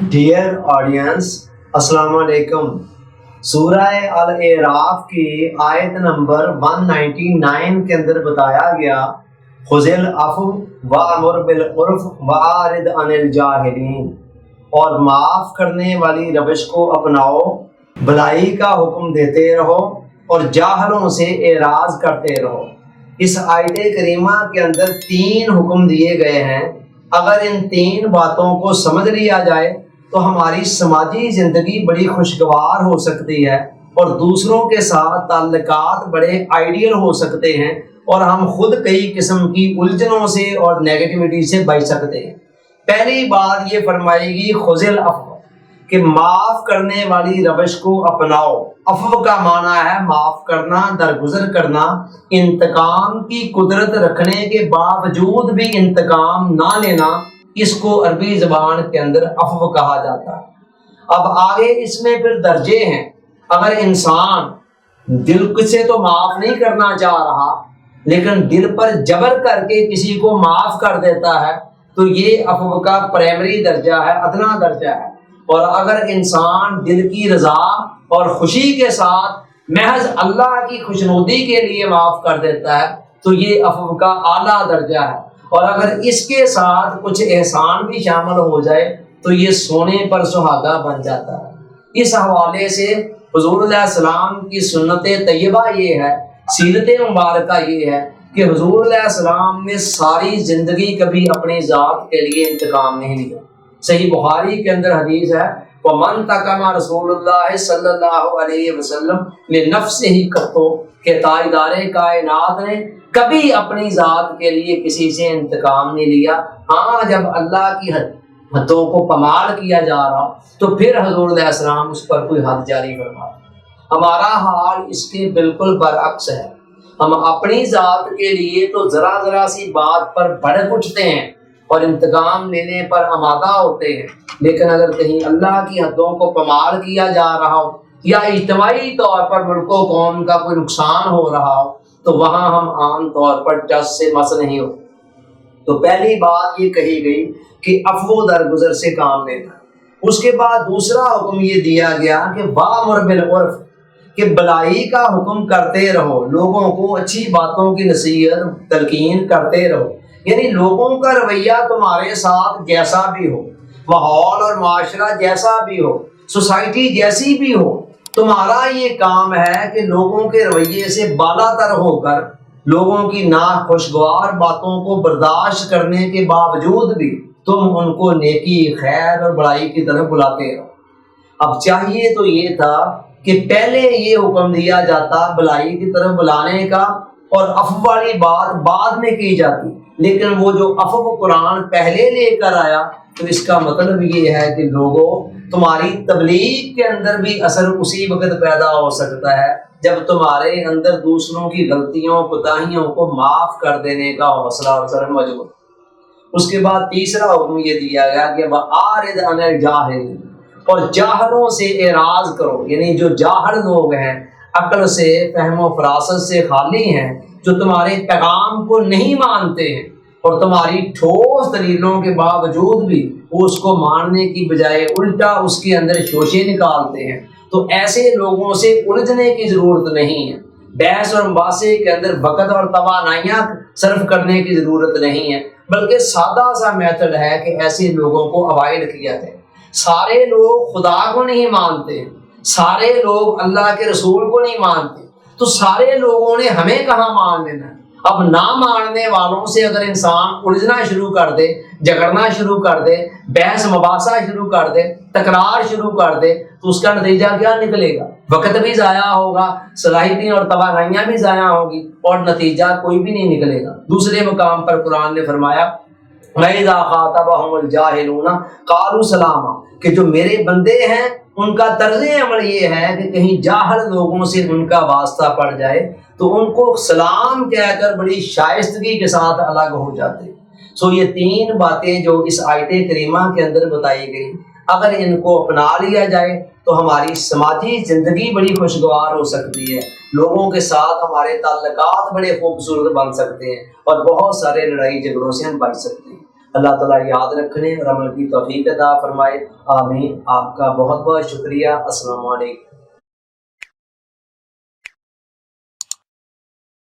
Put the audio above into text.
Dear audience, السلام علیکم۔ سورہ الاعراف کی آیت نمبر 199 کے اندر بتایا گیا خذ العفو وامر بالعرف واعرض عن الجاہلین، اور معاف کرنے والی روش کو اپناؤ، بھلائی کا حکم دیتے رہو اور جاہلوں سے اعراض کرتے رہو۔ اس آیت کریمہ کے اندر 3 حکم دیے گئے ہیں۔ اگر ان 3 باتوں کو سمجھ لیا جائے تو ہماری سماجی زندگی بڑی خوشگوار ہو سکتی ہے اور دوسروں کے ساتھ تعلقات بڑے آئیڈیل ہو سکتے ہیں، اور ہم خود کئی قسم کی الجھنوں سے اور نیگیٹیوٹی سے بچ سکتے ہیں۔ پہلی بات یہ فرمائے گی خذ العفو، کہ معاف کرنے والی روش کو اپناؤ۔ عفو کا معنی ہے معاف کرنا، درگزر کرنا، انتقام کی قدرت رکھنے کے باوجود بھی انتقام نہ لینا، اس کو عربی زبان کے اندر عفو کہا جاتا ہے۔ اب آگے اس میں پھر درجے ہیں۔ اگر انسان دل سے تو معاف نہیں کرنا چاہ رہا لیکن دل پر جبر کر کے کسی کو معاف کر دیتا ہے تو یہ عفو کا پرائمری درجہ ہے، ادنا درجہ ہے۔ اور اگر انسان دل کی رضا اور خوشی کے ساتھ محض اللہ کی خوشنودی کے لیے معاف کر دیتا ہے تو یہ عفو کا اعلیٰ درجہ ہے۔ اور اگر اس کے ساتھ کچھ احسان بھی شامل ہو جائے تو یہ سونے پر سہاگا بن جاتا ہے۔ اس حوالے سے حضور علیہ السلام کی سنت طیبہ یہ ہے، سیرت مبارکہ یہ ہے کہ حضور علیہ السلام نے ساری زندگی کبھی اپنی ذات کے لیے انتقام نہیں لیا۔ صحیح بخاری کے اندر حدیث ہے وَمَنْ تَقَمَ رسول اللہ صلی اللہ علیہ وسلم لِنَفْسِهِ قَطُّ، کہ تاجدار کائنات نے کبھی اپنی ذات کے لیے کسی سے انتقام نہیں لیا۔ ہاں جب اللہ کی حدوں کو پامال کیا جا رہا تو پھر حضور علیہ السلام اس پر کوئی حد جاری فرما۔ ہمارا حال اس کے بالکل برعکس ہے۔ ہم اپنی ذات کے لیے تو ذرا سی بات پر بھڑک اٹھتے ہیں اور انتقام لینے پر آمادہ ہوتے ہیں، لیکن اگر کہیں اللہ کی حدوں کو پامال کیا جا رہا ہو یا اجتماعی طور پر ملک و قوم کا کوئی نقصان ہو رہا ہو تو وہاں ہم عام طور پر ٹس سے مس نہیں ہوتے۔ تو پہلی بات یہ کہی گئی کہ عفو درگزر سے کام لینا۔ اس کے بعد دوسرا حکم یہ دیا گیا کہ وامر بالعرف، کہ بھلائی کا حکم کرتے رہو، لوگوں کو اچھی باتوں کی نصیحت تلقین کرتے رہو۔ یعنی لوگوں کا رویہ تمہارے ساتھ جیسا بھی ہو، ماحول اور معاشرہ جیسا بھی ہو، سوسائٹی جیسی بھی ہو، تمہارا یہ کام ہے کہ لوگوں کے رویے سے بالا تر ہو کر لوگوں کی ناخوشگوار باتوں کو برداشت کرنے کے باوجود بھی تم ان کو نیکی، خیر اور بڑائی کی طرف بلاتے رہو۔ اب چاہیے تو یہ تھا کہ پہلے یہ حکم دیا جاتا بھلائی کی طرف بلانے کا اور عفو والی بات بعد میں کی جاتی، لیکن وہ جو عفو قرآن پہلے لے کر آیا تو اس کا مطلب یہ ہے کہ لوگوں، تمہاری تبلیغ کے اندر بھی اثر اسی وقت پیدا ہو سکتا ہے جب تمہارے اندر دوسروں کی غلطیوں کوتاہیوں کو معاف کر دینے کا حوصلہ اور عزم موجود۔ اس کے بعد تیسرا حکم یہ دیا گیا کہ وَأَعْرِضْ عَنِ الْجَاهِلِينَ، اور جاہلوں سے اعراض کرو۔ یعنی جو جاہل لوگ ہیں، عقل سے، فہم و فراست سے خالی ہیں، جو تمہارے پیغام کو نہیں مانتے ہیں اور تمہاری ٹھوس دلیلوں کے باوجود بھی وہ اس کو ماننے کی بجائے الٹا اس کے اندر شوشے نکالتے ہیں، تو ایسے لوگوں سے الجھنے کی ضرورت نہیں ہے۔ بحث اور مباحثے کے اندر وقت اور توانائیاں صرف کرنے کی ضرورت نہیں ہے، بلکہ سادہ سا میتھڈ ہے کہ ایسے لوگوں کو اوائڈ کیا جائے۔ سارے لوگ خدا کو نہیں مانتے، سارے لوگ اللہ کے رسول کو نہیں مانتے، تو سارے لوگوں نے ہمیں کہاں مان لینا ہے؟ اب نہ ماننے والوں سے اگر انسان الجھنا شروع کر دے، جھگڑنا شروع کر دے، بحث مباحثہ شروع کر دے، تکرار شروع کر دے تو اس کا نتیجہ کیا نکلے گا؟ وقت بھی ضائع ہوگا، صلاحیتیں اور توانائیاں بھی ضائع ہوگی اور نتیجہ کوئی بھی نہیں نکلے گا۔ دوسرے مقام پر قرآن نے فرمایا وَإِذَا خَاطَبَهُمُ الْجَاهِلُونَ قَالُوا سَلَامًا، کہ جو میرے بندے ہیں ان کا طرز عمل یہ ہے کہ کہیں جاہل لوگوں سے ان کا واسطہ پڑ جائے تو ان کو سلام کہہ کر بڑی شائستگی کے ساتھ الگ ہو جاتے۔ سو یہ 3 باتیں جو اس آیت کریمہ کے اندر بتائی گئی، اگر ان کو اپنا لیا جائے تو ہماری سماجی زندگی بڑی خوشگوار ہو سکتی ہے، لوگوں کے ساتھ ہمارے تعلقات بڑے خوبصورت بن سکتے ہیں اور بہت سارے لڑائی جھگڑوں سے ہم بچ سکتے ہیں۔ اللہ تعالیٰ یاد رکھنے اور عمل کی توفیق عطا فرمائے، آمین۔ آپ کا بہت بہت شکریہ۔ السلام علیکم۔